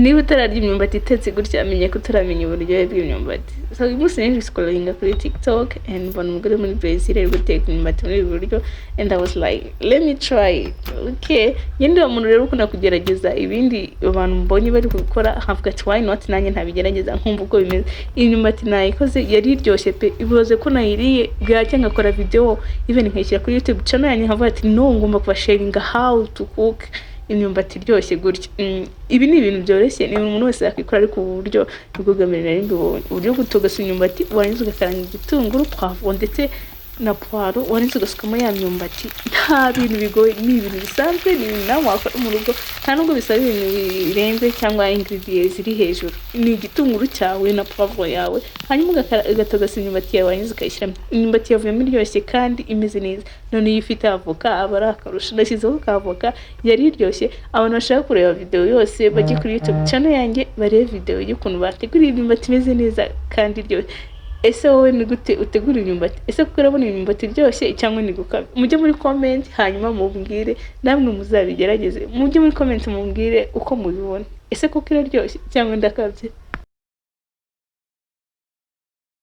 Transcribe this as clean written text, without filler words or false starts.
niba utararya imyumbati itetse gutya amenye ko utaramenya uburyohe bw'imyumbati. So uyu munsi nari scrolling kuri TikTok and mbona umugore muri Brazil ari guteka imyumbati muri ubu buryo and I was like let me try it. Okay, yindi umuntu rero ukunda kugerageza ibindi abantu mbonye bari gukora havuga ati why not nanjye ntabigerageza nkumva uko bimeze. Imyumbati nayikoze yari iryoshye pe, iboze ko nayiriye bwacya ngakora video even nkayishyira kuri YouTube channel yanjye nkavuga ati no ngomba kuba sharing how to cook imyumbati iryoshye gutya. Ibi ni ibintu byoroshye, ni umuntu wese yakikora ariko uburyo bwugamirira n'ibyo uburyo gutogasa imyumbati warangiza ugakaranga igitunguru poivron ndetse na poiro warangiza ugasukamo ya myumbati. Nta bintu bigoye, ni ibintu bisanzwe, ni ibintu nawe wakora mu rugo nta nubwo bisaba ibintu birenze cyangwa ingredients ziri hejuru. Ni igitunguru cyawe na poivron yawe hanyuma ugatogasa imyumbati yawe warangiza ukayishyiramo. Imyumbati yavuyemo iryoshye kandi imeze neza. None iyo ufite avoka aba ari akarusho. Ndashyizeho ka avoka yari iryoshye. Abantu bashaka kureba video yose bajye kuri YouTube channel yanjye barebe video y'ukuntu bategura imyumbati imeze neza kandi iryoshye. Ese wowe ni gute utegura imyumbati? Ese kuko urabona imyumbati iryoshye cyangwa ni gukabya? Mujye muri comment hanyuma mumbwire, namwe muzabigerageze. Mujye muri comment mumbwire uko mubibona. Ese kuko iraryoshye cyangwa ndakabye?